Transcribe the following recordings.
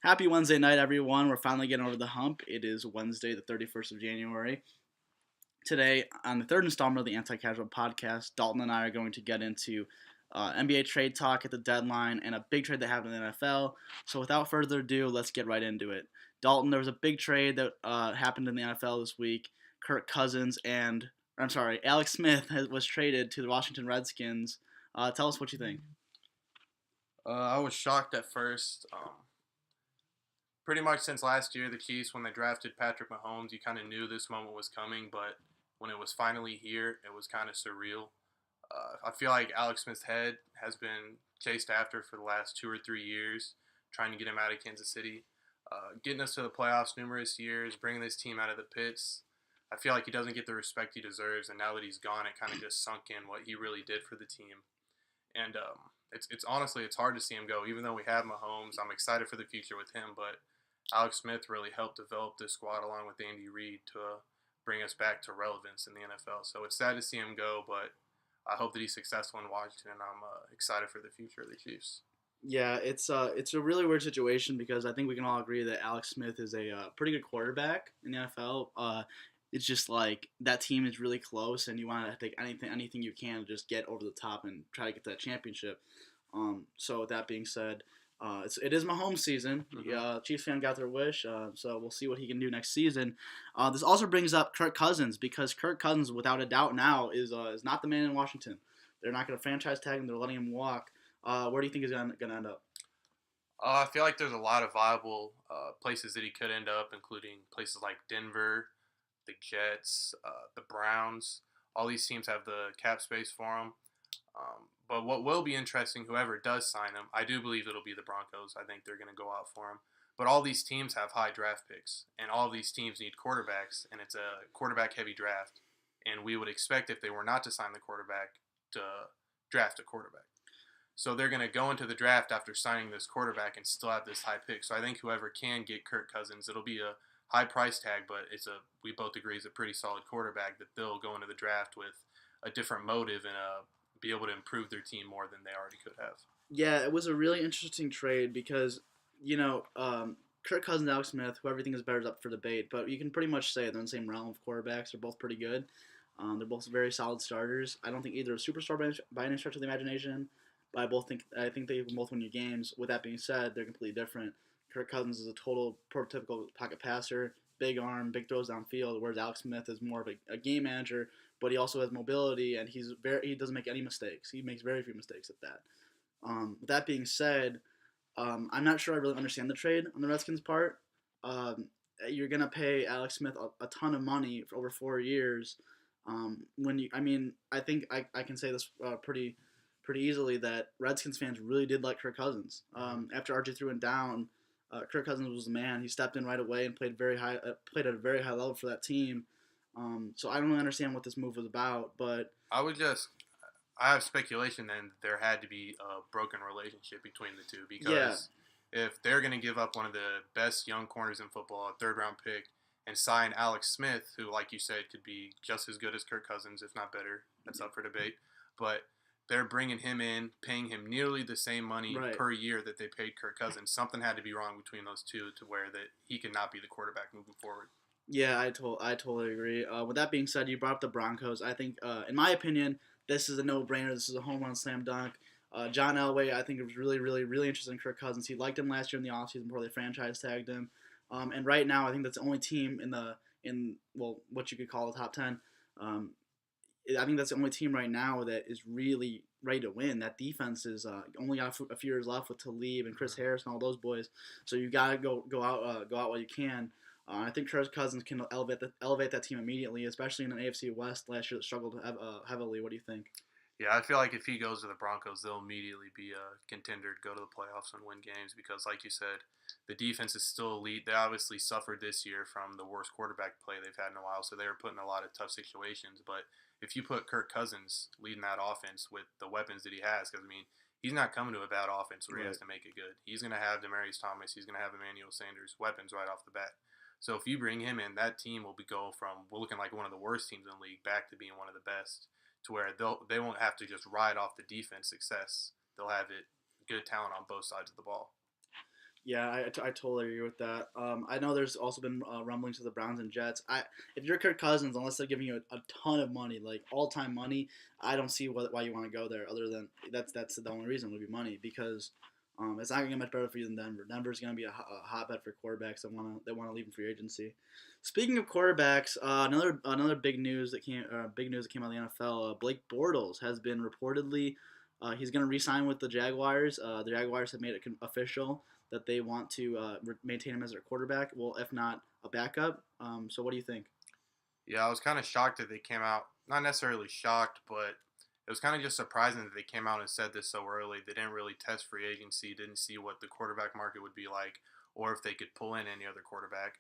Happy Wednesday night, everyone. We're finally getting over the hump. It is Wednesday, the 31st of January. Today, on the third installment of the Anti-Casual Podcast, Dalton and I are going to get into NBA trade talk at the deadline and a big trade that happened in the NFL. So without further ado, let's get right into it. Dalton, there was a big trade that happened in the NFL this week. Alex Smith was traded to the Washington Redskins. Tell us what you think. I was shocked at first. Pretty much since last year, the Chiefs, when they drafted Patrick Mahomes, you kind of knew this moment was coming, but when it was finally here, it was kind of surreal. I feel like Alex Smith's head has been chased after for the last 2 or 3 years, trying to get him out of Kansas City, getting us to the playoffs numerous years, bringing this team out of the pits. I feel like he doesn't get the respect he deserves, and now that he's gone, it kind of just sunk in what he really did for the team. And it's honestly, it's hard to see him go. Even though we have Mahomes, I'm excited for the future with him, but Alex Smith really helped develop this squad along with Andy Reid to bring us back to relevance in the NFL. So it's sad to see him go, but I hope that he's successful in Washington. I'm excited for the future of the Chiefs. Yeah, it's a really weird situation because I think we can all agree that Alex Smith is a pretty good quarterback in the NFL. It's just like that team is really close, and you want to take anything you can to just get over the top and try to get that championship. So with that being said, it is Mahomes season. Mm-hmm. Chiefs fan got their wish, so we'll see what he can do next season. This also brings up Kirk Cousins because Kirk Cousins, without a doubt, now is not the man in Washington. They're not going to franchise tag him. They're letting him walk. Where do you think he's going to end up? I feel like there's a lot of viable places that he could end up, including places like Denver, the Jets, the Browns. All these teams have the cap space for him. But what will be interesting, whoever does sign him, I do believe it'll be the Broncos. I think they're going to go out for him. But all these teams have high draft picks, and all these teams need quarterbacks, and it's a quarterback-heavy draft. And we would expect if they were not to sign the quarterback to draft a quarterback. So they're going to go into the draft after signing this quarterback and still have this high pick. So I think whoever can get Kirk Cousins, it'll be a high price tag, but we both agree it's a pretty solid quarterback that they'll go into the draft with a different motive and be able to improve their team more than they already could have. Yeah, it was a really interesting trade because Kirk Cousins and Alex Smith, who everything is better is up for debate, but you can pretty much say they're in the same realm of quarterbacks. They're both pretty good. They're both very solid starters. I don't think either a superstar by any stretch of the imagination, but I think they can both win you games. With that being said, they're completely different. Kirk Cousins is a total prototypical pocket passer, big arm, big throws downfield, whereas Alex Smith is more of a game manager, but he also has mobility, and he doesn't make any mistakes. He makes very few mistakes at that. With that being said, I'm not sure I really understand the trade on the Redskins' part. You're gonna pay Alex Smith a ton of money for over 4 years. I think I can say this pretty easily that Redskins fans really did like Kirk Cousins. After RJ3 went down, Kirk Cousins was the man. He stepped in right away and played at a very high level for that team. So I don't really understand what this move was about, but I have speculation then there had to be a broken relationship between the two because if they're going to give up one of the best young corners in football, a third-round pick, and sign Alex Smith, who, like you said, could be just as good as Kirk Cousins, if not better, that's up for debate, but they're bringing him in, paying him nearly the same money per year that they paid Kirk Cousins. Something had to be wrong between those two to where that he could not be the quarterback moving forward. Yeah, I totally agree. With that being said, you brought up the Broncos. I think, in my opinion, this is a no-brainer. This is a home run slam dunk. John Elway, I think, was really, really, really interested in Kirk Cousins. He liked him last year in the offseason before they franchise tagged him. And right now, I think that's the only team in what you could call the top 10. I think that's the only team right now that is really ready to win. That defense is only got a few years left with Talib and Chris Harris and all those boys. So you got to go out while you can. I think Kirk Cousins can elevate that team immediately, especially in an AFC West last year that struggled heavily. What do you think? Yeah, I feel like if he goes to the Broncos, they'll immediately be a contender to go to the playoffs and win games because, like you said, the defense is still elite. They obviously suffered this year from the worst quarterback play they've had in a while, so they were put in a lot of tough situations. But if you put Kirk Cousins leading that offense with the weapons that he has, because, I mean, he's not coming to a bad offense where he has to make it good. He's going to have Demaryius Thomas. He's going to have Emmanuel Sanders weapons right off the bat. So if you bring him in, that team will go from looking like one of the worst teams in the league back to being one of the best, to where they won't have to just ride off the defense success. They'll have good talent on both sides of the ball. Yeah, I totally agree with that. I know there's also been rumblings of the Browns and Jets. If you're Kirk Cousins, unless they're giving you a ton of money, like all time money, I don't see why you want to go there. Other than that's the only reason would be money because it's not gonna get much better for you than Denver. Denver's gonna be a hotbed for quarterbacks that wanna leave in free agency. Speaking of quarterbacks, another big news that came out of the NFL. Blake Bortles has been reportedly he's gonna re-sign with the Jaguars. The Jaguars have made it official that they want to maintain him as their quarterback. Well, if not a backup. So what do you think? Yeah, I was kind of shocked that they came out. Not necessarily shocked, but it was kind of just surprising that they came out and said this so early. They didn't really test free agency, didn't see what the quarterback market would be like, or if they could pull in any other quarterback.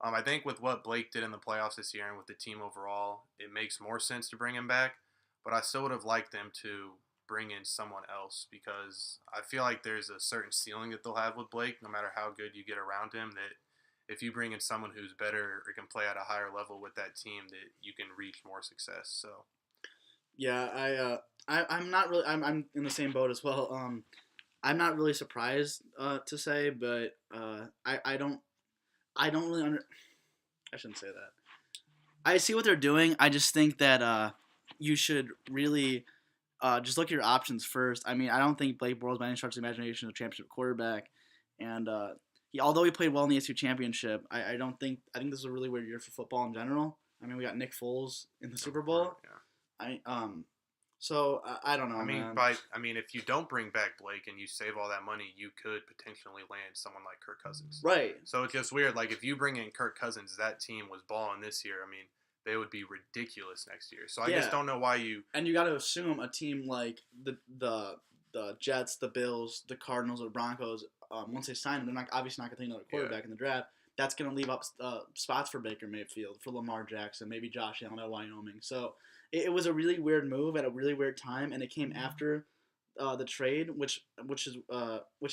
I think with what Blake did in the playoffs this year and with the team overall, it makes more sense to bring him back. But I still would have liked them to bring in someone else because I feel like there's a certain ceiling that they'll have with Blake, no matter how good you get around him, that if you bring in someone who's better or can play at a higher level with that team, that you can reach more success. So Yeah, I'm not really I'm in the same boat as well. I'm not really surprised to say, but I don't really I shouldn't say that. I see what they're doing. I just think that you should really just look at your options first. I mean, I don't think Blake Bortles by any stretch of the imagination is a championship quarterback, and although he played well in the AFC Championship, I don't think I think this is a really weird year for football in general. I mean, we got Nick Foles in the Super Bowl. yeah. I don't know, man. If you don't bring back Blake and you save all that money, you could potentially land someone like Kirk Cousins. Right. So it's just weird. Like if you bring in Kirk Cousins, that team was balling this year. I mean, they would be ridiculous next year. So I just don't know why you. And you got to assume a team like the Jets, the Bills, the Cardinals, or the Broncos, once they sign him, they're not obviously not going to take another quarterback in the draft. That's going to leave up spots for Baker Mayfield, for Lamar Jackson, maybe Josh Allen at Wyoming. So it was a really weird move at a really weird time, and it came after the trade, which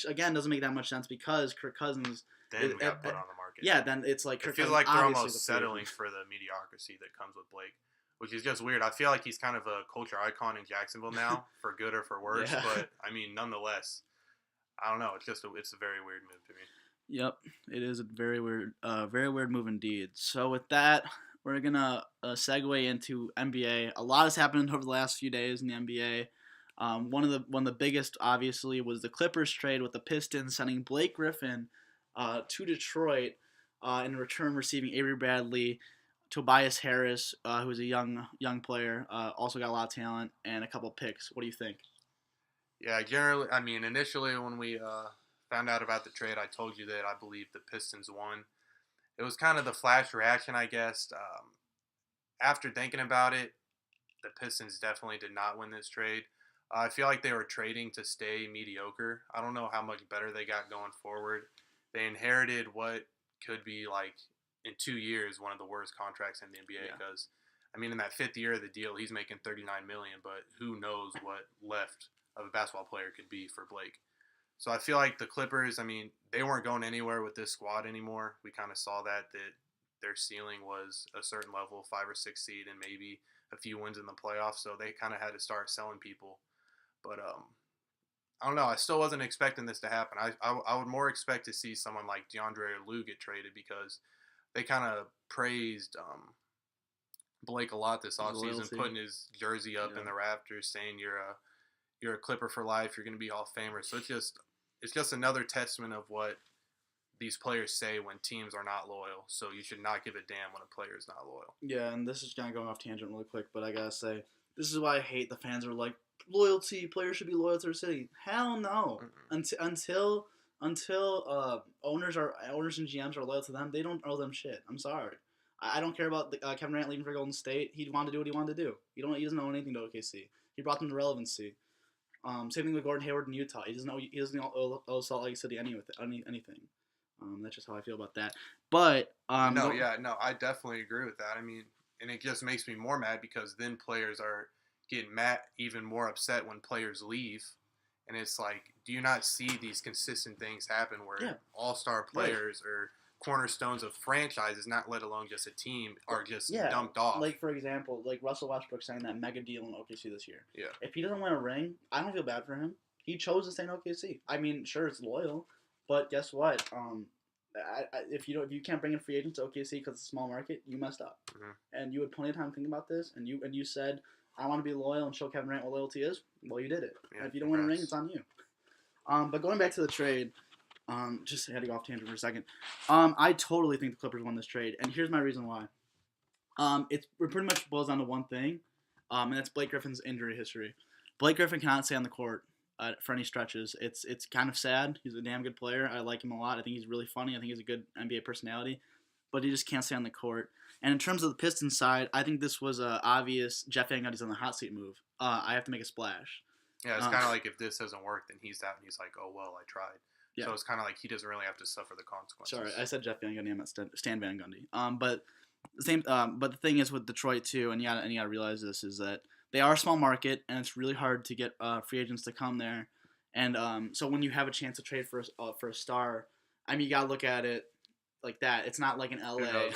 again doesn't make that much sense because Kirk Cousins. Then we got put on the market. Yeah, then it's like Kirk Cousins. I feel like they're almost settling for the mediocrity that comes with Blake, which is just weird. I feel like he's kind of a culture icon in Jacksonville now, for good or for worse. Yeah. But I mean, nonetheless, I don't know. It's a very weird move to me. Yep, it is a very weird move indeed. So with that, we're gonna segue into NBA. A lot has happened over the last few days in the NBA. One of the biggest, obviously, was the Clippers trade with the Pistons sending Blake Griffin to Detroit, in return receiving Avery Bradley, Tobias Harris, who is a young player, also got a lot of talent, and a couple picks. What do you think? Yeah, initially when we found out about the trade, I told you that I believe the Pistons won. It was kind of the flash reaction, I guess. After thinking about it, the Pistons definitely did not win this trade. I feel like they were trading to stay mediocre. I don't know how much better they got going forward. They inherited what could be, like, in 2 years, one of the worst contracts in the NBA because, in that fifth year of the deal, he's making $39 million, but who knows what left of a basketball player could be for Blake. So I feel like the Clippers, they weren't going anywhere with this squad anymore. We kind of saw that their ceiling was a certain level, 5 or 6 seed, and maybe a few wins in the playoffs. So they kind of had to start selling people. But I don't know. I still wasn't expecting this to happen. I would more expect to see someone like DeAndre or Lou get traded because they kind of praised Blake a lot this offseason, putting his jersey up in the rafters, saying you're a Clipper for life, you're going to be Hall of Famer. So it's just another testament of what these players say when teams are not loyal. So you should not give a damn when a player is not loyal. Yeah, and this is kind of going off tangent really quick, but I got to say, this is why I hate the fans are like, loyalty, players should be loyal to their city. Hell no. Until owners and GMs are loyal to them, they don't owe them shit. I'm sorry. I don't care about Kevin Durant leaving for Golden State. He wanted to do what he wanted to do. He doesn't owe anything to OKC. He brought them to relevancy. Same thing with Gordon Hayward in Utah. He doesn't owe Salt Lake City anything. That's just how I feel about that. But I definitely agree with that. And it just makes me more mad because then players are getting mad, even more upset when players leave. And it's like, do you not see these consistent things happen where all-star players or cornerstones of franchises, not let alone just a team, are just dumped off? Like, for example, like Russell Westbrook signing that mega deal in OKC this year. Yeah. If he doesn't win a ring, I don't feel bad for him. He chose to stay in OKC. Sure, it's loyal, But guess what? If you can't bring in free agents to OKC because it's a small market, you messed up. And you had plenty of time to think about this, and you said, I want to be loyal and show Kevin Durant what loyalty is. Well, you did it. Yeah, if you don't win a ring, it's on you. But going back to the trade, just had to go off tangent for a second. I totally think the Clippers won this trade, and here's my reason why. It pretty much boils down to one thing, and that's Blake Griffin's injury history. Blake Griffin cannot stay on the court for any stretches. It's kind of sad. He's a damn good player. I like him a lot. I think he's really funny. I think he's a good NBA personality, but he just can't stay on the court. And in terms of the Pistons side, I think this was an obvious Jeff Van Gundy's on the hot seat move. I have to make a splash. Yeah, it's kind of like if this doesn't work, then he's out and he's like, oh, well, I tried. Yeah. So it's kind of like he doesn't really have to suffer the consequences. Sorry, I said Jeff Van Gundy. I meant Stan Van Gundy. But the same. But the thing is with Detroit too, and you gotta realize this is that they are a small market, and it's really hard to get free agents to come there. And so when you have a chance to trade for a star, I mean, you gotta look at it like that. It's not like in LA.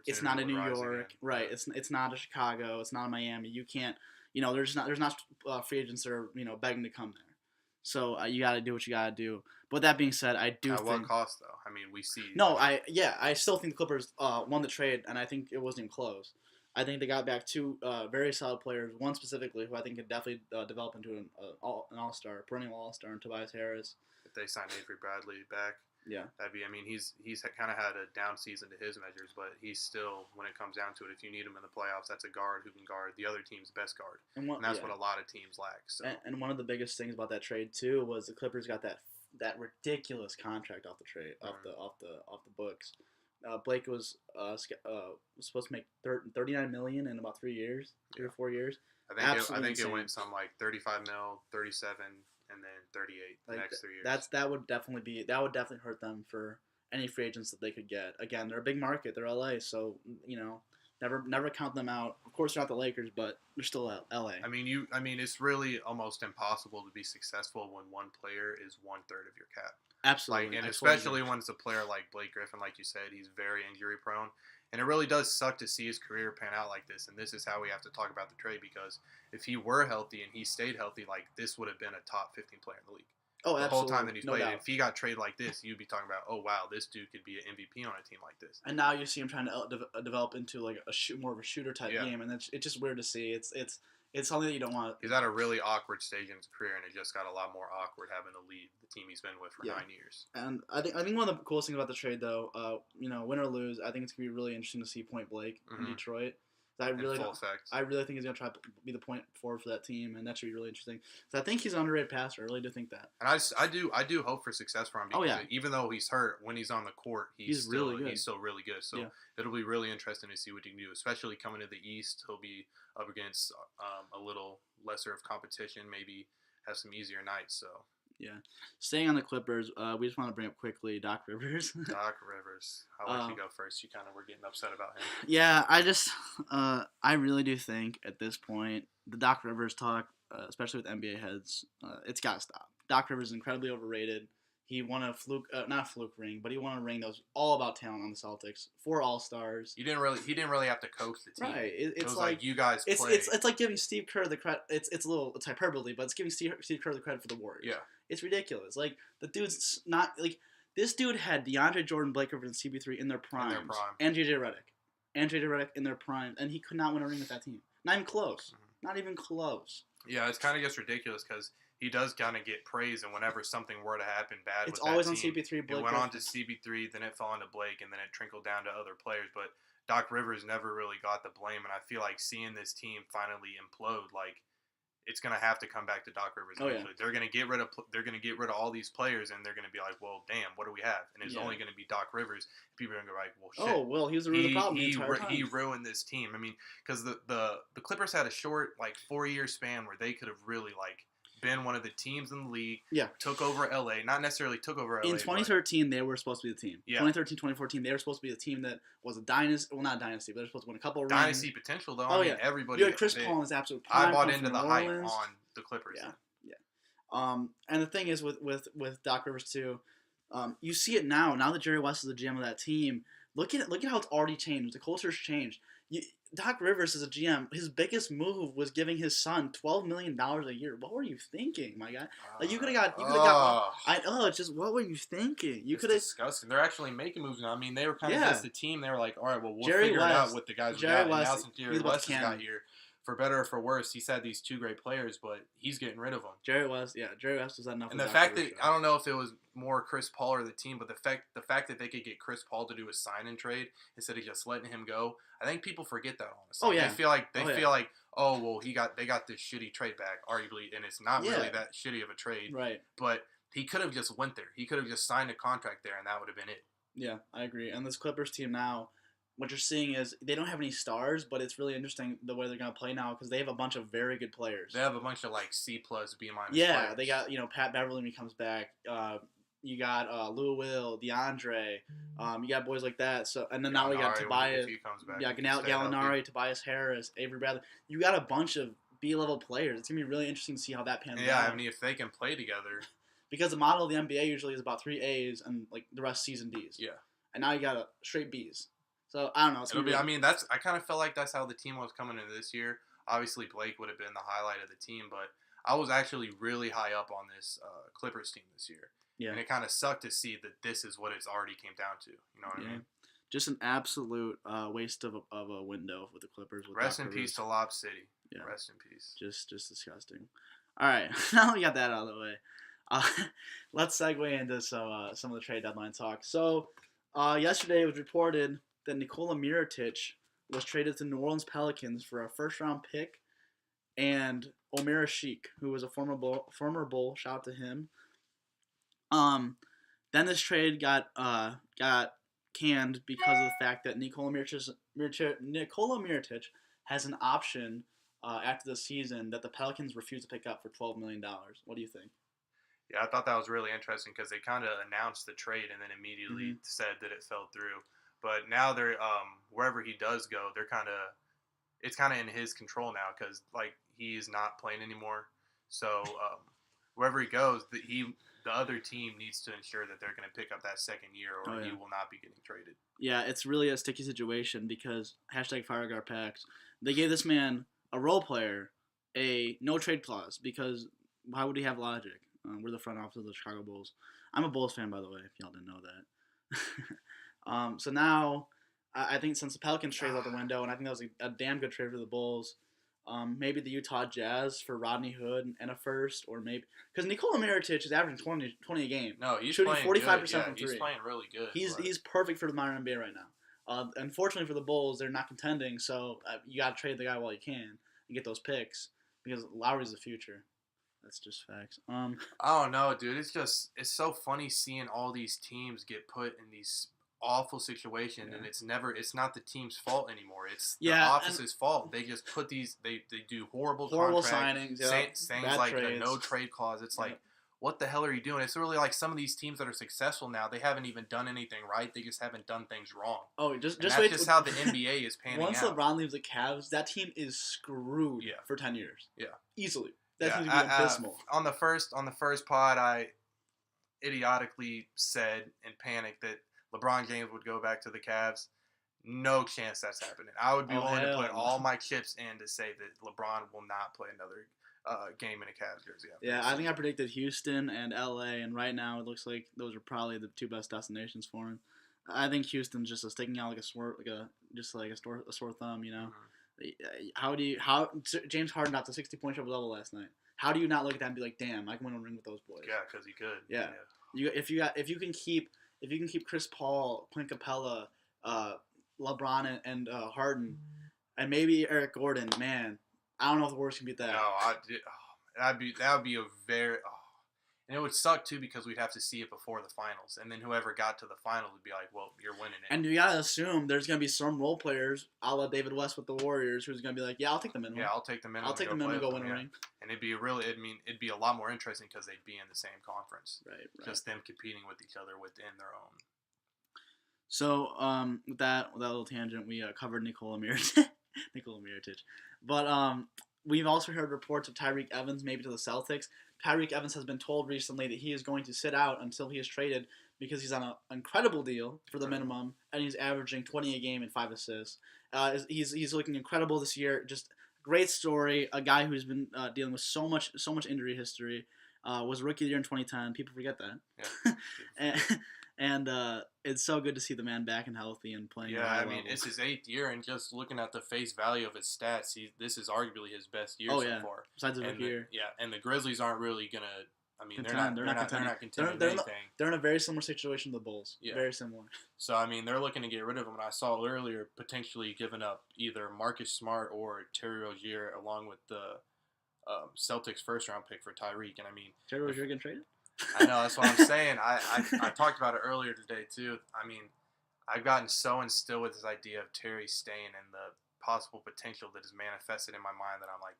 It's not in New York, right? It's not a Chicago. It's not a Miami. You can't. There's not free agents that are begging to come there. So you got to do what you got to do. But with that being said, I do think... At what cost, though? I mean, we see... No, I still think the Clippers won the trade, and I think it wasn't even close. I think they got back two very solid players, one specifically who I think could definitely develop into an all-star, perennial all-star, in Tobias Harris. If they sign Avery Bradley back, yeah, that'd be... I mean, he's kind of had a down season to his measures, but he's still, when it comes down to it, if you need him in the playoffs, that's a guard who can guard the other team's best guard. And that's what a lot of teams lack. So. And one of the biggest things about that trade, too, was the Clippers got that ridiculous contract off the trade, off the books. Blake was supposed to make $39 million in about 3 years, 3 or 4 years. I think it went something like 35 mil, 37, and then 38 the next 3 years. That would definitely hurt them for any free agents that they could get. Again, they're a big market. They're LA, so never count them out. Of course, they're not the Lakers, but they're still LA. I mean, it's really almost impossible to be successful when one player is 1/3 of your cap. Absolutely, especially when it's a player like Blake Griffin, like you said, he's very injury prone, and it really does suck to see his career pan out like this. And this is how we have to talk about the trade, because if he were healthy and he stayed healthy, like this would have been a top 15 player in the league. Oh, the absolutely. whole time that he's no played. Doubt. If he got traded like this, you'd be talking about, oh wow, this dude could be an MVP on a team like this. And now you see him trying to develop into like more of a shooter type game, and it's just weird to see. It's something that you don't want. He's at a really awkward stage in his career, and it just got a lot more awkward having to leave the team he's been with for 9 years. And I think one of the coolest things about the trade, though, win or lose, I think it's gonna be really interesting to see Point Blake in Detroit. I really think he's gonna try to be the point forward for that team, and that should be really interesting. So I think he's an underrated passer. I really do think that. And I do hope for success for him. Because even though he's hurt, when he's on the court, he's still really good. He's still really good. So it'll be really interesting to see what he can do, especially coming to the East. He'll be up against a little lesser of competition, maybe have some easier nights. So. Yeah. Staying on the Clippers, we just want to bring up quickly Doc Rivers. Doc Rivers. I'll let you go first. You kind of were getting upset about him. Yeah, I really do think at this point, the Doc Rivers talk, especially with NBA heads, it's got to stop. Doc Rivers is incredibly overrated. He won a not a fluke ring, but he won a ring that was all about talent on the Celtics. 4 All-Stars. He didn't really have to coach the team. Right. It was like you guys play. It's like giving Steve Kerr the credit. It's hyperbole, but it's giving Steve Kerr the credit for the Warriors. Yeah. It's ridiculous. Like, the dude's not, like, this dude had DeAndre Jordan, Blake Griffin, and CP3 in their primes. And JJ Redick in their prime. And he could not win a ring with that team. Not even close. Mm-hmm. Not even close. Yeah, it's kind of gets ridiculous because he does kind of get praise, and whenever something were to happen bad it's with always that on team, CP3, Blake it went Griffin. on to CP3, then it fell onto Blake, and then it trickled down to other players. But Doc Rivers never really got the blame, and I feel like seeing this team finally implode, like, it's gonna have to come back to Doc Rivers. Eventually. They're gonna get rid of all these players, and they're gonna be like, well, damn, what do we have? And it's only gonna be Doc Rivers. People are gonna go like, well, shit. Oh, well, he was the root of the problem the entire time. He ruined this team. I mean, because the Clippers had a short 4-year span where they could have really been one of the teams in the league. Yeah. Took over LA. Not necessarily took over LA. In 2013, they were supposed to be the team. Yeah. 2013, 2014, they were supposed to be the team that was a dynasty. Well, not a dynasty, but they were supposed to win a couple of rings. Dynasty potential, though. I mean, everybody. You had Chris Paul in his absolute prime. I bought into the hype on the Clippers. Yeah. And the thing is with Doc Rivers, too, you see it now. Now that Jerry West is the GM of that team, Look at how it's already changed. The culture's changed. Doc Rivers is a GM. His biggest move was giving his son $12 million a year. What were you thinking, my guy? Like you could have got. You could have got. It's just what were you thinking? You could have. Disgusting. They're actually making moves now. I mean, they were kind of just a team. They were like, all right, well, we'll Jerry figure West, it out with the guys we Jerry got. West, and now since Jerry West has got here, for better or for worse, he's had these two great players, but he's getting rid of them. Jerry West was that enough. And the fact that I don't know if it was more Chris Paul or the team, but the fact that they could get Chris Paul to do a sign and trade instead of just letting him go, I think people forget that honestly. Oh yeah. They feel like oh well they got this shitty trade back arguably, and it's not really that shitty of a trade. Right. But he could have just went there. He could have just signed a contract there, and that would have been it. Yeah, I agree. And this Clippers team now, what you're seeing is they don't have any stars, but it's really interesting the way they're going to play now because they have a bunch of very good players. They have a bunch of like C+, B-. Yeah, players. They got Pat Beverly when he comes back. You got Lou Will, DeAndre. You got boys like that. So and then now we got Tobias. If he comes back, Gallinari, Tobias Harris, Avery Bradley. You got a bunch of B-level players. It's gonna be really interesting to see how that pans out. Yeah, I mean if they can play together. Because the model of the NBA usually is about 3 A's and like the rest C's and D's. Yeah. And now you got straight B's. So I don't know. I mean I kind of felt like that's how the team was coming into this year. Obviously Blake would have been the highlight of the team, but I was actually really high up on this Clippers team this year. Yeah. And it kind of sucked to see that this is what it's already came down to. You know what I mean? Just an absolute waste of a window with the Clippers. Rest in peace to Lob City. Yeah. Rest in peace. Just disgusting. All right. Now we got that out of the way. Let's segue into some of the trade deadline talk. So yesterday it was reported that Nikola Mirotic was traded to New Orleans Pelicans for a first-round pick and Omer Sheik, who was a former Bull. Shout out to him. Then this trade got canned because of the fact that Nikola Mirotic has an option after the season that the Pelicans refuse to pick up for $12 million. What do you think? Yeah, I thought that was really interesting because they kind of announced the trade and then immediately said that it fell through. But now they're wherever he does go, it's kind of in his control now because like he's not playing anymore. So wherever he goes, the other team needs to ensure that they're going to pick up that second year or he will not be getting traded. Yeah, it's really a sticky situation because #FireGuardPacks, they gave this man, a role player, a no-trade clause because why would he have logic? We're the front office of the Chicago Bulls. I'm a Bulls fan, by the way, if y'all didn't know that. So now, I think since the Pelicans traded out the window, and I think that was a damn good trade for the Bulls, maybe the Utah Jazz for Rodney Hood and a first, or maybe because Nikola Mirotic is averaging 20 a game. No, he's shooting playing 45% good. Yeah, from three. He's playing really good. He's perfect for the modern NBA right now. Unfortunately for the Bulls, they're not contending, so you got to trade the guy while you can and get those picks because Lowry's the future. That's just facts. I don't know, dude. It's so funny seeing all these teams get put in these awful situations, and it's not the team's fault anymore. It's the office's fault. They just put these. They do horrible signings, things like a no trade clause. It's like, what the hell are you doing? It's really like some of these teams that are successful now. They haven't even done anything right. They just haven't done things wrong. Oh, just that's wait. Just how the NBA is panning Once out. Once LeBron leaves the Cavs, that team is screwed for 10 years. Yeah, easily. That seems to be abysmal. On the first pod, I idiotically said in panic that LeBron James would go back to the Cavs. No chance that's happening. I would be willing to put all my chips in to say that LeBron will not play another game in a Cavs jersey. I think I predicted Houston and LA, and right now it looks like those are probably the two best destinations for him. I think Houston's just sticking out like a sore thumb, you know. James Harden got the 60-point triple double last night. How do you not look at that and be like, damn, I can win a ring with those boys? Yeah, because he could. Yeah. If you can keep Chris Paul, Clint Capella, LeBron and Harden, and maybe Eric Gordon, man, I don't know if the Warriors can beat that. No, that would be a very. And it would suck, too, because we'd have to see it before the finals. And then whoever got to the finals would be like, well, you're winning it. And you got to assume there's going to be some role players, a la David West with the Warriors, who's going to be like, yeah, I'll take the minimum. Yeah, I'll take the minimum. I'll take the minimum and go win a ring. And it'd be a lot more interesting because they'd be in the same conference. Right. Just them competing with each other within their own. So, with that little tangent, we covered Nikola Mirotic. But we've also heard reports of Tyreke Evans maybe to the Celtics. Tyreke Evans has been told recently that he is going to sit out until he is traded because he's on an incredible deal for the minimum, and he's averaging 20 a game and 5 assists. He's looking incredible this year. Just great story. A guy who's been dealing with so much injury history. Was rookie of the year in 2010. People forget that. Yeah. and it's so good to see the man back and healthy and playing. Yeah, I mean, it's his 8th year, and just looking at the face value of his stats, this is arguably his best year so far. Besides the rookie year. Yeah, and the Grizzlies aren't really gonna. I mean, they're not contending anything. They're in a very similar situation to the Bulls. Yeah. Very similar. So I mean, they're looking to get rid of him. And I saw earlier potentially giving up either Marcus Smart or Terry Rozier along with the Celtics first-round pick for Tyreek. And I mean, Terry Rozier getting traded? I know, that's what I'm saying. I talked about it earlier today too. I mean, I've gotten so instilled with this idea of Terry staying and the possible potential that is manifested in my mind that I'm like,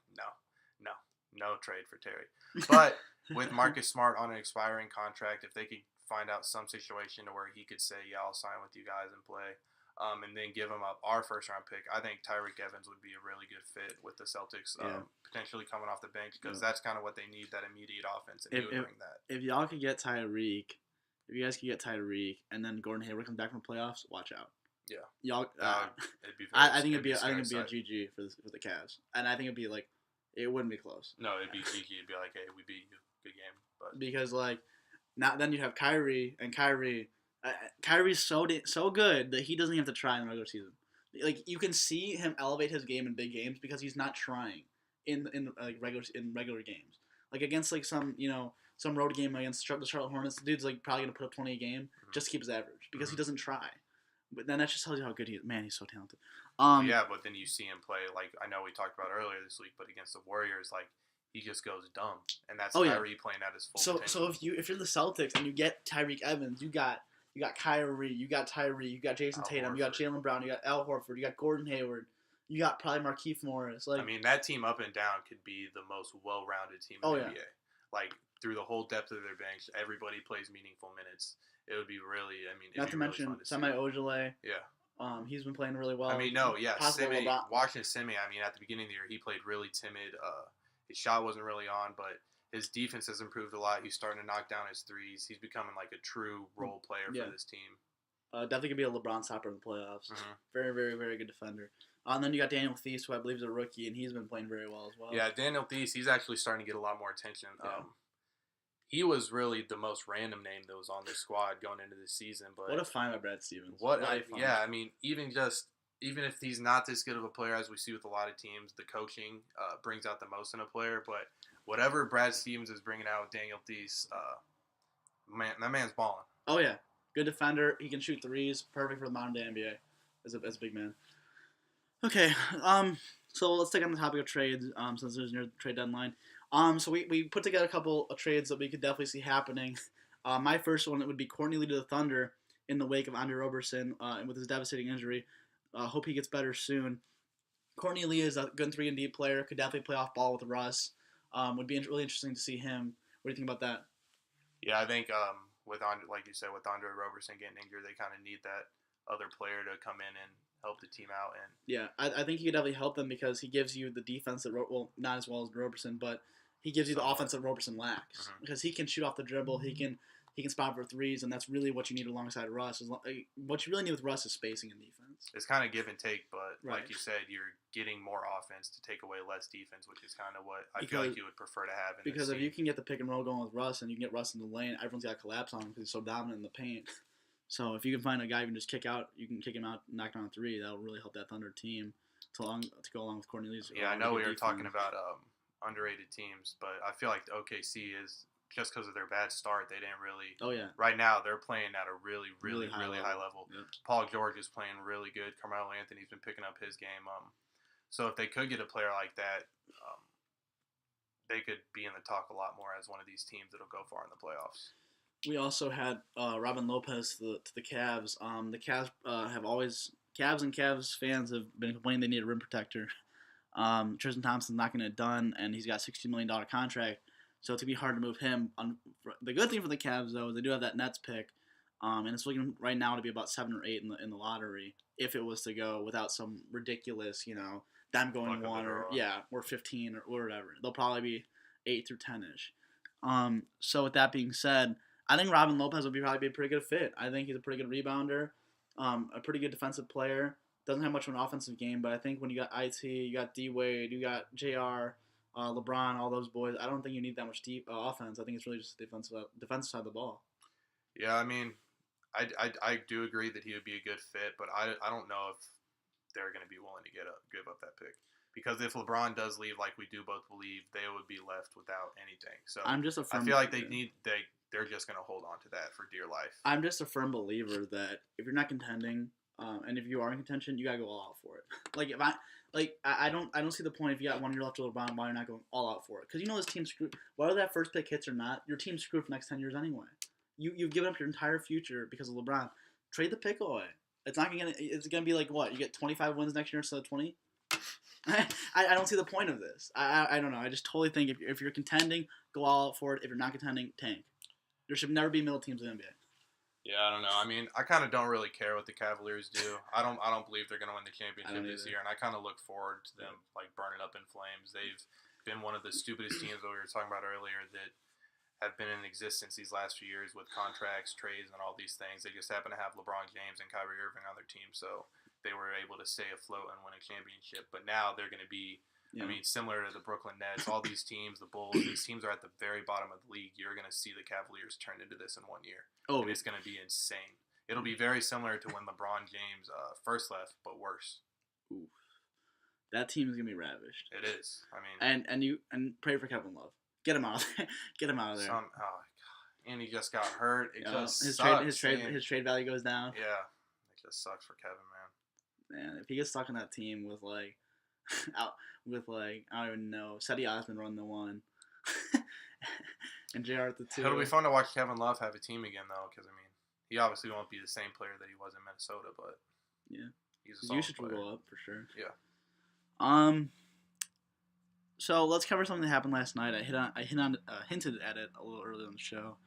no trade for Terry. But with Marcus Smart on an expiring contract, if they could find out some situation to where he could say, yeah, I'll sign with you guys and play, and then give him up our first-round pick, I think Tyreke Evans would be a really good fit with the Celtics, potentially coming off the bench, because that's kind of what they need, that immediate offense, and he would bring that. If y'all could get Tyreek, if you guys could get Tyreek, and then Gordon Hayward comes back from the playoffs, watch out. Yeah. Y'all, it'd be I think it'd be a GG for the Cavs, and I think it'd be like, it wouldn't be close. No, it'd be GG. It'd be like, hey, we beat you, good game. But because like, now then you have Kyrie, and Kyrie's so good that he doesn't even have to try in the regular season. Like, you can see him elevate his game in big games because he's not trying in regular games. Like against like some road game against the Charlotte Hornets, the dude's like probably gonna put up 20 a game just to keep his average because he doesn't try. But then that just tells you how good he is. Man, he's so talented. Yeah, but then you see him play, like I know we talked about earlier this week, but against the Warriors, like he just goes dumb, and that's Kyrie playing at his full potential. So if you're the Celtics and you get Tyreke Evans, you got Kyrie, you got Tyree, you got Jason Tatum, you got Jaylen Brown, you got Al Horford, you got Gordon Hayward, you got probably Markieff Morris. Like, I mean, that team up and down could be the most well-rounded team in the NBA. Like through the whole depth of their bench, everybody plays meaningful minutes. It would be really, I mean, not to mention Semi Ojeleye. Yeah. He's been playing really well. I mean, Washington Simi, I mean, at the beginning of the year, he played really timid. His shot wasn't really on, but his defense has improved a lot. He's starting to knock down his threes. He's becoming like a true role player for this team. Definitely could be a LeBron stopper in the playoffs. Mm-hmm. Very, very, very good defender. And then you got Daniel Theis, who I believe is a rookie, and he's been playing very well as well. Yeah, Daniel Theis, he's actually starting to get a lot more attention. Yeah. He was really the most random name that was on the squad going into this season. But what a find by Brad Stevens. I mean, even if he's not this good of a player as we see with a lot of teams, the coaching brings out the most in a player. But whatever Brad Stevens is bringing out with Daniel Theis, man, that man's balling. Oh yeah, good defender. He can shoot threes. Perfect for the modern day NBA as a big man. Okay, so let's take on the topic of trades. Since there's near the trade deadline. So we put together a couple of trades that we could definitely see happening. My first one would be Courtney Lee to the Thunder in the wake of Andre Roberson with his devastating injury. Hope he gets better soon. Courtney Lee is a good 3-and-D player. Could definitely play off ball with Russ. Would be really interesting to see him. What do you think about that? Yeah, I think with Andre, like you said, with Andre Roberson getting injured, they kind of need that other player to come in and help the team out. And yeah, I think he could definitely help them because he gives you the defense that not as well as Roberson, but he gives you the offense that Roberson lacks because he can shoot off the dribble. He can spot for threes, and that's really what you need alongside Russ. What you really need with Russ is spacing and defense. It's kind of give and take, but like you said, you're getting more offense to take away less defense, which is kind of what I feel like you would prefer to have. Because if you can get the pick and roll going with Russ, and you can get Russ in the lane, everyone's got to collapse on him because he's so dominant in the paint. So if you can find a guy you can just kick out, you can kick him out, knock down a three. That'll really help that Thunder team to go along with Courtney Lee's. Yeah, I know we were talking about underrated teams, but I feel like the OKC is just because of their bad start, they didn't really. Oh yeah. Right now, they're playing at a really high level. Yep. Paul George is playing really good. Carmelo Anthony's been picking up his game. So if they could get a player like that, they could be in the talk a lot more as one of these teams that'll go far in the playoffs. We also had Robin Lopez to the Cavs. The Cavs Cavs and Cavs fans have been complaining they need a rim protector. Tristan Thompson's not going to get done, and he's got a $16 million contract, so it's going to be hard to move him. The good thing for the Cavs, though, is they do have that Nets pick, and it's looking right now to be about 7 or 8 in the lottery if it was to go without some ridiculous, them going 1 or 15 or whatever. They'll probably be 8 through 10-ish. So with that being said, I think Robin Lopez would probably be a pretty good fit. I think he's a pretty good rebounder, a pretty good defensive player. Doesn't have much of an offensive game, but I think when you got IT, you got D Wade, you got JR, LeBron, all those boys, I don't think you need that much deep offense. I think it's really just the defensive side of the ball. Yeah, I mean, I do agree that he would be a good fit, but I don't know if they're going to be willing to give up that pick. Because if LeBron does leave, like we do both believe, they would be left without anything. So I'm just a firm I feel like they're just going to hold on to that for dear life. I'm just a firm believer that if you're not contending, and if you are in contention, you gotta go all out for it. I don't see the point if you got 1 year left to LeBron why you're not going all out for it. Because you know this team's screwed. Whether that first pick hits or not, your team's screwed for the next 10 years anyway. You've given up your entire future because of LeBron. Trade the pick away. It's gonna be like what? You get 25 wins next year instead of 20. I don't see the point of this. I don't know. I just totally think if you're contending, go all out for it. If you're not contending, tank. There should never be middle teams in the NBA. Yeah, I don't know. I mean, I kind of don't really care what the Cavaliers do. I don't believe they're going to win the championship this year, and I kind of look forward to them like burning up in flames. They've been one of the stupidest teams that we were talking about earlier that have been in existence these last few years with contracts, trades, and all these things. They just happen to have LeBron James and Kyrie Irving on their team, so they were able to stay afloat and win a championship. But now they're going to be, I mean, similar to the Brooklyn Nets, all these teams, the Bulls, these teams are at the very bottom of the league. You're going to see the Cavaliers turn into this in 1 year. Oh, it's going to be insane. It'll be very similar to when LeBron James first left, but worse. Ooh, that team is going to be ravished. It is. I mean, and pray for Kevin Love. Get him out of there. Get him out of there. Oh God. And he just got hurt. It just his sucks. His trade value goes down. Yeah, it just sucks for Kevin, man. Man, if he gets stuck on that team with I don't even know, Cedi Osman run the one, and JR at the two. It'll be fun to watch Kevin Love have a team again, though, because I mean, he obviously won't be the same player that he was in Minnesota, but yeah, he's a solid usage player. will go up for sure. Yeah. So let's cover something that happened last night. I hinted at it a little earlier on the show.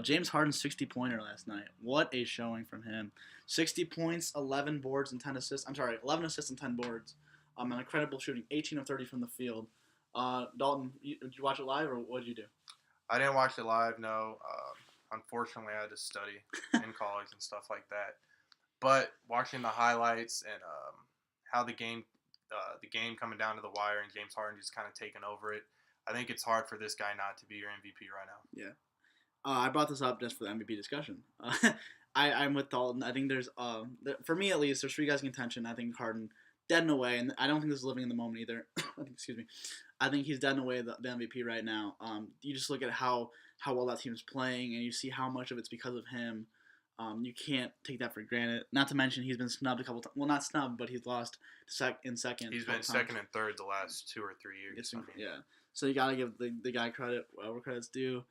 James Harden's 60-pointer last night. What a showing from him. 60 points, 11 boards, and 10 assists. 11 assists and 10 boards. An incredible shooting, 18 of 30 from the field. Dalton, did you watch it live, or what did you do? I didn't watch it live, no. Unfortunately, I had to study in college and stuff like that. But watching the highlights and how the game coming down to the wire and James Harden just kind of taking over it, I think it's hard for this guy not to be your MVP right now. Yeah. I brought this up just for the MVP discussion. I'm with Dalton. I think there's, for me at least, there's 3 guys in contention. I think Harden dead in a way, and I don't think this is living in the moment either. Excuse me. I think he's dead in a way the MVP right now. You just look at how well that team is playing, and you see how much of it's because of him. You can't take that for granted. Not to mention he's been snubbed a couple times. Well, not snubbed, but he's lost in second. He's been second and third the last 2 or 3 years. Yeah. So you gotta give the guy credit where credit's due.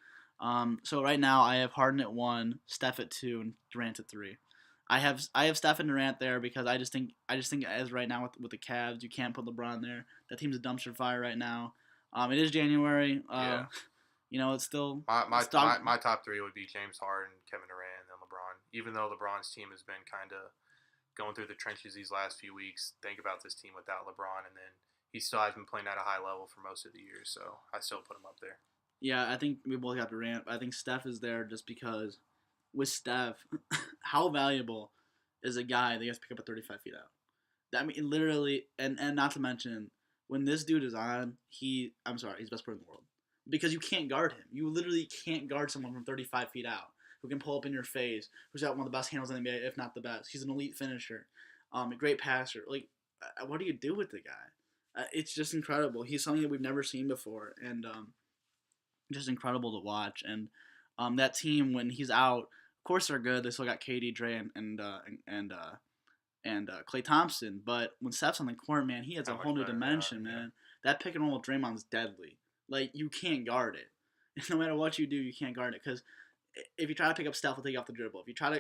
So right now I have Harden at 1, Steph at 2, and Durant at 3. I have Steph and Durant there because I just think as right now with the Cavs, you can't put LeBron there. That team's a dumpster fire right now. It is January. Yeah. You know, it's still my top 3 would be James Harden, Kevin Durant, and then LeBron. Even though LeBron's team has been kind of going through the trenches these last few weeks, think about this team without LeBron, and then he still has been playing at a high level for most of the year, so I still put him up there. Yeah, I think we both got Durant. I think Steph is there just because with Steph, how valuable is a guy that gets to pick up at 35 feet out? I mean, literally, and not to mention, when this dude is on, he's the best player in the world. Because you can't guard him. You literally can't guard someone from 35 feet out who can pull up in your face, who's got one of the best handles in the NBA, if not the best. He's an elite finisher, a great passer. Like, what do you do with the guy? It's just incredible. He's something that we've never seen before, and just incredible to watch. And that team, when he's out, of course they're good. They still got KD, Dre, and Klay Thompson. But when Steph's on the court, man, he has a whole new dimension, man. That pick and roll with Draymond's deadly. Like, you can't guard it. No matter what you do, you can't guard it. Because if you try to pick up Steph, he'll take you off the dribble. If you try to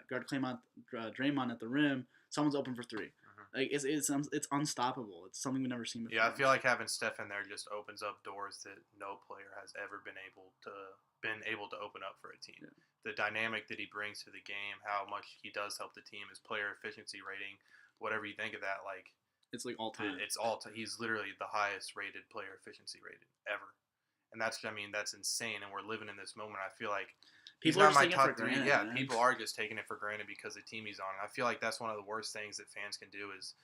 guard Draymond at the rim, someone's open for 3. Like, it's unstoppable. It's something we've never seen before. Yeah, I feel like having Steph in there just opens up doors that no player has ever been able to open up for a team. Yeah. The dynamic that he brings to the game, how much he does help the team, his player efficiency rating, whatever you think of that, like, it's like all time. It's all time. He's literally the highest rated player efficiency rated ever. and that's insane. And we're living in this moment. I feel like he's People are not just my taking it for top three. granted, Yeah, man. people are just taking it for granted because the team he's on. And I feel like that's one of the worst things that fans can do is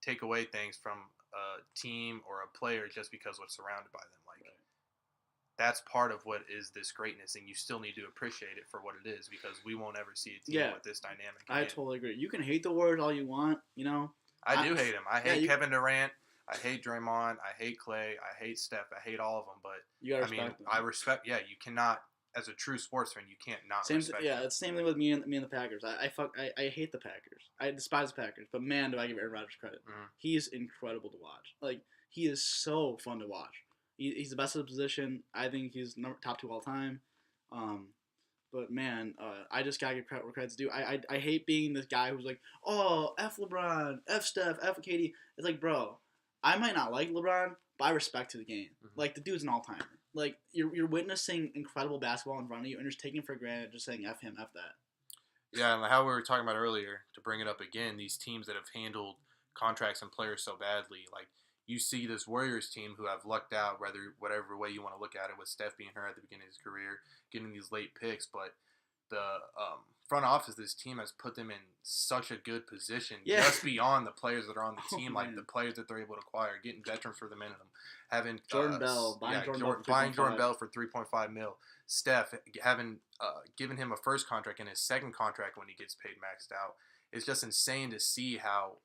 take away things from a team or a player just because what's surrounded by them. Like that's part of what is this greatness, and you still need to appreciate it for what it is because we won't ever see a team with this dynamic again. I totally agree. You can hate the Warriors all you want, you know. I do hate him. I hate Kevin Durant. I hate Draymond. I hate Clay. I hate Steph. I hate all of them. But them. I respect. Yeah, you cannot. As a true sports fan, you can't not respect. Yeah, it's the same thing with me and the Packers. I hate the Packers. I despise the Packers. But man, do I give Aaron Rodgers credit. Mm-hmm. He's incredible to watch. Like he is so fun to watch. He's the best of the position. I think he's top 2 all time. But man, I just gotta give credit where credit's due. I hate being this guy who's like, oh, F LeBron, F Steph, F KD. It's like, bro, I might not like LeBron, but I respect to the game. Mm-hmm. Like the dude's an all timer. Like you're witnessing incredible basketball in front of you, and you're just taking it for granted, just saying F him, F that. Yeah, and how we were talking about earlier, to bring it up again, these teams that have handled contracts and players so badly, like you see this Warriors team who have lucked out, whatever way you want to look at it, with Steph being hurt at the beginning of his career, getting these late picks, but the front office of this team has put them in such a good position, just beyond the players that are on the team, like the players that they're able to acquire, getting veterans for the minimum, having Jordan Bell, buying Jordan Bell for $3.5 million, Steph having given him a first contract and his second contract when he gets paid maxed out. It's just insane to see how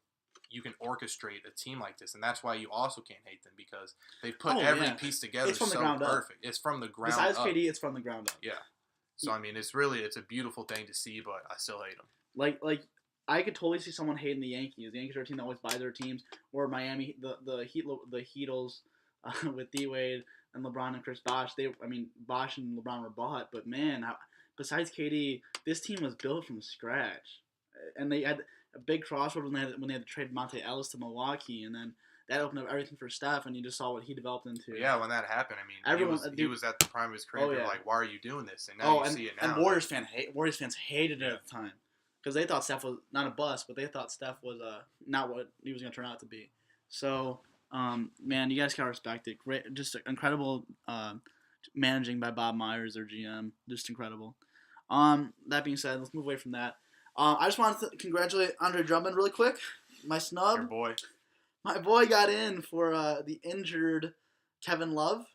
you can orchestrate a team like this, and that's why you also can't hate them because they put every piece together it's from the ground perfect. Up. It's from the ground Besides up. KD, it's from the ground up. Yeah. So I mean, it's a beautiful thing to see, but I still hate them. Like I could totally see someone hating the Yankees. The Yankees are a team that always buy their teams, or Miami, the Heatles with D Wade and LeBron and Chris Bosh. Bosh and LeBron were bought, but man, besides KD, this team was built from scratch, and they had a big crossroads when they had to trade Monte Ellis to Milwaukee, and then that opened up everything for Steph, and you just saw what he developed into. Yeah, when that happened, I mean, he was at the prime of his career. Like, why are you doing this? And now you see it now. And Warriors fans hated it at the time because they thought Steph was not a bust, but they thought Steph was not what he was going to turn out to be. So, man, you guys gotta respect it. Great, just incredible managing by Bob Myers, their GM. Just incredible. That being said, let's move away from that. I just wanted to congratulate Andre Drummond really quick. My snub. Your boy. My boy got in for the injured Kevin Love.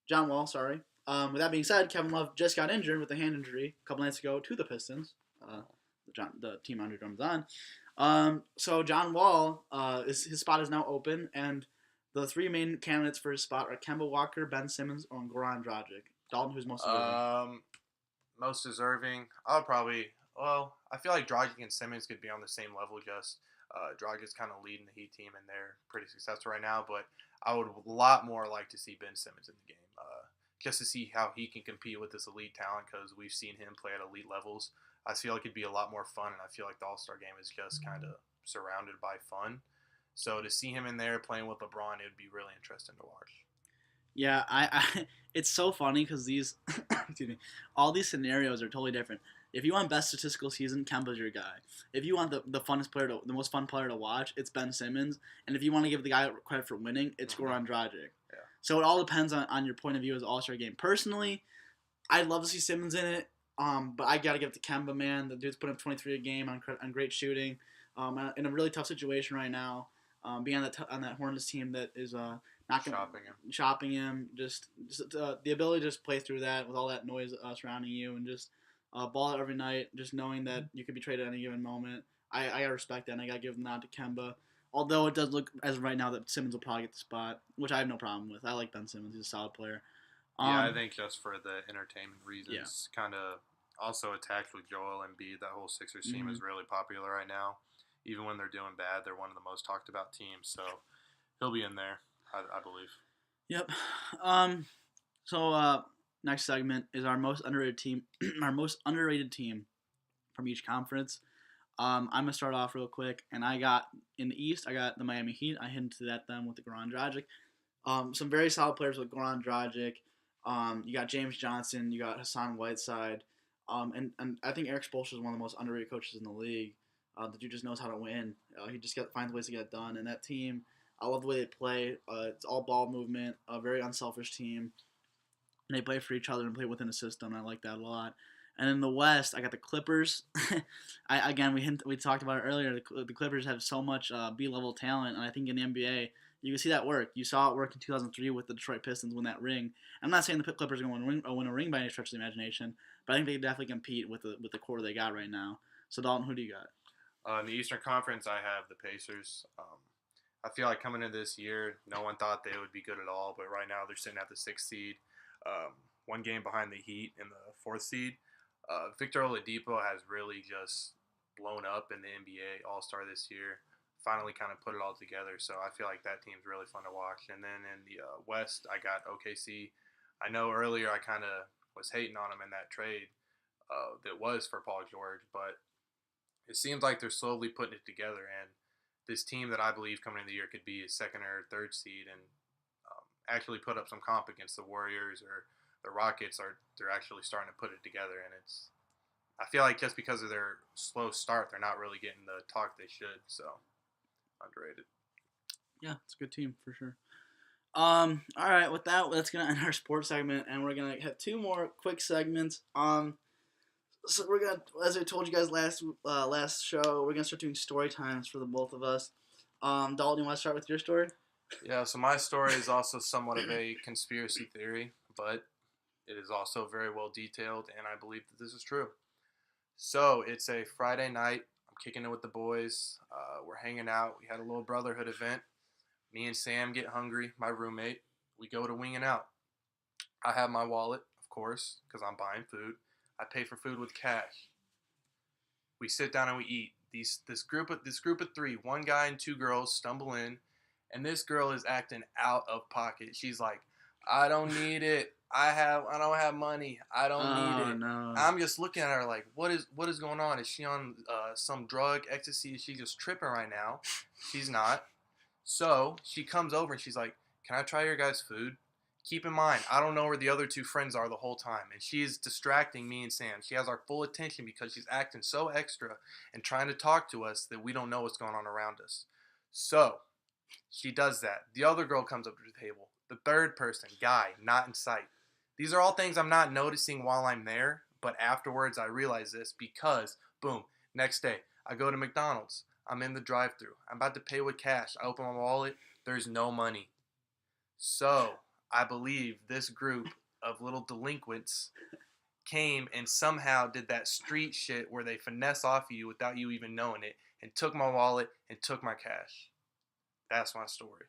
John Wall, sorry. With that being said, Kevin Love just got injured with a hand injury a couple nights ago to the Pistons. The team Andre Drummond's on. So John Wall, his spot is now open, and the 3 main candidates for his spot are Kemba Walker, Ben Simmons, or Goran Dragic. Dalton, who's most deserving? Most deserving. I feel like Dragic and Simmons could be on the same level. Just Dragic's kind of leading the Heat team, and they're pretty successful right now. But I would a lot more like to see Ben Simmons in the game, just to see how he can compete with this elite talent, because we've seen him play at elite levels. I feel like it'd be a lot more fun, and I feel like the All-Star game is just kind of surrounded by fun. So to see him in there playing with LeBron, it would be really interesting to watch. Yeah, I it's so funny because these, all these scenarios are totally different. If you want best statistical season, Kemba's your guy. If you want the most fun player to watch, it's Ben Simmons. And if you want to give the guy credit for winning, it's Goran Dragic. Yeah. So it all depends on your point of view as All-Star game. Personally, I'd love to see Simmons in it, but I gotta give it to Kemba, man. The dude's putting up 23 a game on great shooting, in a really tough situation right now. Being on that Hornets team that is not shopping him, just the ability to just play through that with all that noise surrounding you, and just ball out every night, just knowing that you could be traded at any given moment. I gotta respect that, and I gotta give the nod to Kemba. Although it does look as of right now that Simmons will probably get the spot, which I have no problem with. I like Ben Simmons; he's a solid player. I think just for the entertainment reasons, kind of also attached with Joel Embiid. That whole Sixers team is really popular right now. Even when they're doing bad, they're one of the most talked about teams. So he'll be in there, I believe. Yep. Next segment is our most underrated team. Our most underrated team from each conference. I'm gonna start off real quick, and I got in the East. I got the Miami Heat. I hinted at them with the Goran Dragic. Some very solid players with Goran Dragic. You got James Johnson. You got Hassan Whiteside. And I think Eric Spoelstra is one of the most underrated coaches in the league. The dude just knows how to win. He just finds ways to get it done. And that team, I love the way they play. It's all ball movement, a very unselfish team. And they play for each other and play within a system. I like that a lot. And in the West, I got the Clippers. We talked about it earlier. The Clippers have so much B-level talent, and I think in the NBA you can see that work. You saw it work in 2003 with the Detroit Pistons win that ring. I'm not saying the Clippers are going to win a ring by any stretch of the imagination, but I think they can definitely compete with the core they got right now. So Dalton, who do you got? In the Eastern Conference, I have the Pacers. I feel like coming into this year, no one thought they would be good at all, but right now they're sitting at the 6th seed, one game behind the Heat in the 4th seed. Victor Oladipo has really just blown up in the NBA All-Star this year. Finally kind of put it all together, so I feel like that team's really fun to watch. And then in the West, I got OKC. I know earlier I kind of was hating on them in that trade that was for Paul George, but it seems like they're slowly putting it together, and this team that I believe coming into the year could be a 2nd or 3rd seed and actually put up some comp against the Warriors or the Rockets. They're actually starting to put it together, and I feel like just because of their slow start, they're not really getting the talk they should. So underrated. Yeah, it's a good team for sure. All right, with that, that's gonna end our sports segment, and we're gonna have 2 more quick segments. So we're gonna, as I told you guys last show, we're gonna start doing story times for the both of us. Dalton, you want to start with your story? Yeah. So my story is also somewhat of a conspiracy theory, but it is also very well detailed, and I believe that this is true. So it's a Friday night. I'm kicking it with the boys. We're hanging out. We had a little brotherhood event. Me and Sam get hungry, my roommate. We go to Winging Out. I have my wallet, of course, because I'm buying food. I pay for food with cash. We sit down and we eat. This group of 3, one guy and 2 girls stumble in, and this girl is acting out of pocket. She's like, "I don't need it. I don't have money. I don't need it." No. I'm just looking at her like, what is going on? Is she on some drug, ecstasy? Is she just tripping right now? She's not. So she comes over and she's like, "Can I try your guys' food?" Keep in mind, I don't know where the other 2 friends are the whole time, and she is distracting me and Sam. She has our full attention because she's acting so extra and trying to talk to us that we don't know what's going on around us. So she does that. The other girl comes up to the table. The 3rd person, guy, not in sight. These are all things I'm not noticing while I'm there, but afterwards I realize this because, boom, next day, I go to McDonald's. I'm in the drive-thru. I'm about to pay with cash. I open my wallet. There's no money. So I believe this group of little delinquents came and somehow did that street shit where they finesse off of you without you even knowing it and took my wallet and took my cash. That's my story.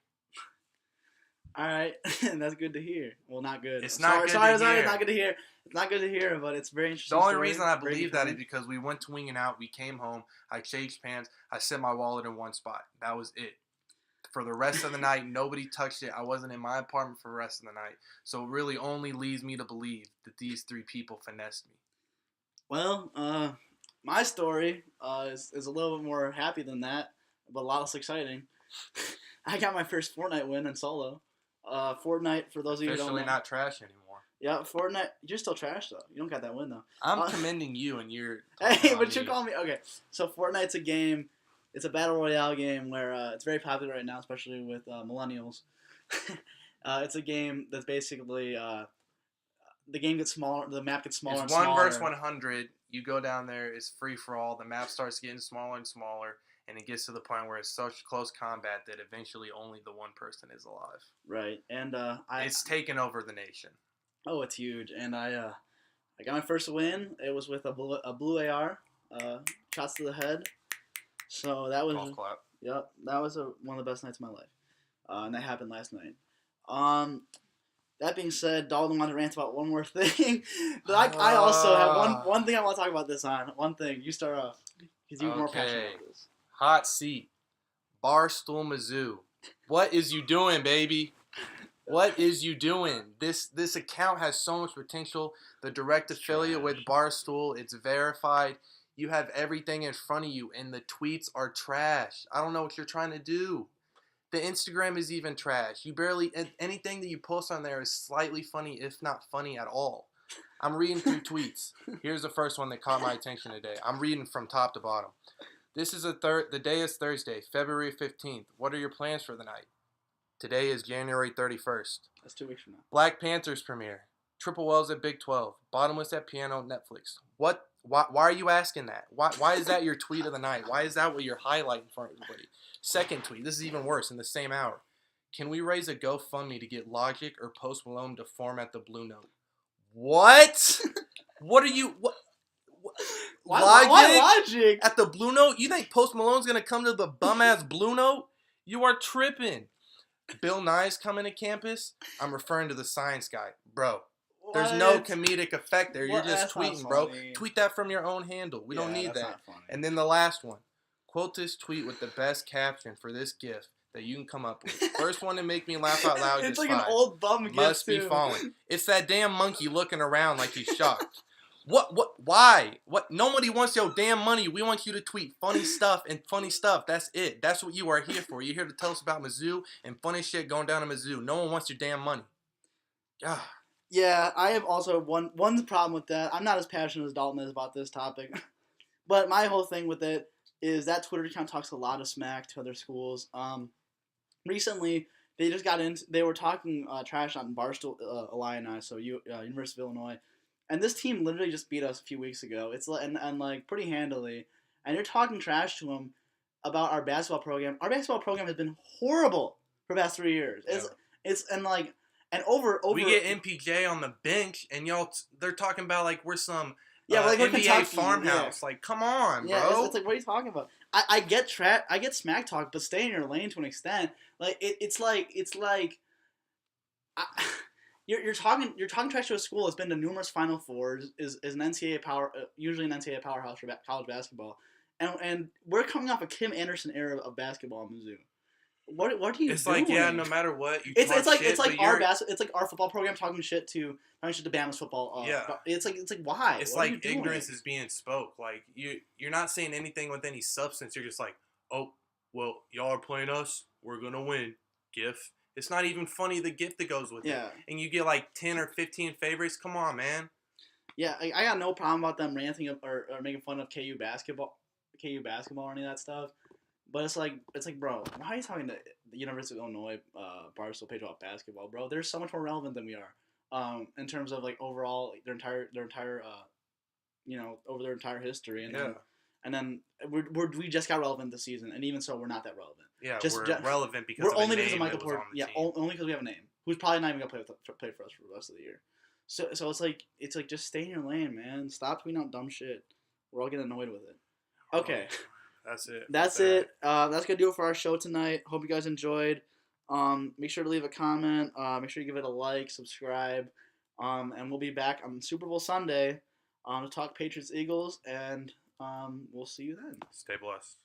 All right, that's good to hear. Well, not good. It's not good to sorry, hear. it's not good to hear. It's not good to hear, but it's very interesting. The only story. reason I Very believe that is funny. because we went to Winging Out. We came home. I changed pants. I set my wallet in one spot. That was it. For the rest of the night, nobody touched it. I wasn't in my apartment for the rest of the night. So it really only leads me to believe that these 3 people finessed me. Well, my story is a little bit more happy than that, but a lot less exciting. I got my first Fortnite win in solo. Fortnite, for those of you who don't know. Officially not trash anymore. Yeah, Fortnite. You're still trash, though. You don't got that win, though. I'm commending you, and you're... Hey, but you're calling me... Okay, so Fortnite's a game... It's a battle royale game where it's very popular right now, especially with millennials. It's a game that's basically... the game gets smaller, the map gets smaller It's and 1 smaller. versus 100. You go down there, it's free for all. The map starts getting smaller and smaller, and it gets to the point where it's such close combat that eventually only the 1 person is alive. Right, and it's taken over the nation. Oh, it's huge, and I got my first win. It was with a blue AR, shots to the head. So that was Golf clap. Yep, that was one of the best nights of my life, and that happened last night. That being said, Dalton wanted to rant about one more thing. But I also have one thing I want to talk about this on. One thing. You start off because you're more passionate about this. Hot seat. Barstool Mizzou. What is you doing, baby? What is you doing? This account has so much potential. The direct affiliate with Barstool, it's verified. You have everything in front of you, and the tweets are trash. I don't know what you're trying to do. The Instagram is even trash. You barely... Anything that you post on there is slightly funny, if not funny at all. I'm reading through tweets. Here's the first one that caught my attention today. I'm reading from top to bottom. This is the day is Thursday, February 15th. What are your plans for the night? Today is January 31st. That's 2 weeks from now. Black Panthers premiere. Triple Wells at Big 12. Bottomless at Piano Netflix. What? Why are you asking that? Why is that your tweet of the night? Why is that what you're highlighting for everybody? Second tweet. This is even worse. In the same hour. Can we raise a GoFundMe to get Logic or Post Malone to form at the Blue Note? What? What are you? What? Why Logic? At the Blue Note? You think Post Malone's going to come to the bum-ass Blue Note? You are tripping. Bill Nye's coming to campus? I'm referring to the science guy. Bro, there's no comedic effect there. You're just tweeting, bro. Tweet that from your own handle. We don't need that. And then the last one. Quote this tweet with the best caption for this GIF that you can come up with. First one to make me laugh out loud It's gets like 5. an old bum GIF, Must be falling. It's that damn monkey looking around like he's shocked. Why? Nobody wants your damn money. We want you to tweet funny stuff and funny stuff. That's it. That's what you are here for. You're here to tell us about Mizzou and funny shit going down in Mizzou. No one wants your damn money. God. Yeah, I have also one problem with that. I'm not as passionate as Dalton is about this topic. But my whole thing with it is that Twitter account talks a lot of smack to other schools. Recently, they were talking trash on Barstool Illini, so University of Illinois. And this team literally just beat us a few weeks ago. It's and like pretty handily. And you're talking trash to them about our basketball program. Our basketball program has been horrible for the past 3 years. We get MPJ on the bench, and they're talking about like we're some like we're NBA Kentucky, farmhouse. Yeah. like, come on, yeah, bro. It's like, what are you talking about? I get smack talk, but stay in your lane to an extent. Like it's like. You're talking trash to a school that's been to numerous Final Fours, is an NCAA usually an NCAA powerhouse for college basketball, and we're coming off a Kim Anderson era of basketball in Mizzou. What are you doing? It's like, yeah, no matter what, it's like our football program talking shit to Bama's football. It's like why? It's like ignorance is being spoke. Like you're not saying anything with any substance. You're just like, oh, well, y'all are playing us. We're gonna win. GIF. It's not even funny, the gift that goes with it. And you get like 10 or 15 favorites. Come on, man. Yeah, I got no problem about them ranting or making fun of KU basketball or any of that stuff. But it's like, bro, why are you talking to the University of Illinois Barstool page about basketball, bro? They're so much more relevant than we are, in terms of like overall their entire over their entire history. And then we just got relevant this season, and even so, we're not that relevant. Yeah, we're relevant because of only a because of name Michael Porter. Yeah, team. only because we have a name. Who's probably not even gonna play for us for the rest of the year. So it's like just stay in your lane, man. Stop tweeting out dumb shit. We're all getting annoyed with it. Okay. That's it. That's it. That's gonna do it for our show tonight. Hope you guys enjoyed. Make sure to leave a comment. Make sure you give it a like, subscribe. And we'll be back on Super Bowl Sunday to talk Patriots Eagles, and we'll see you then. Stay blessed.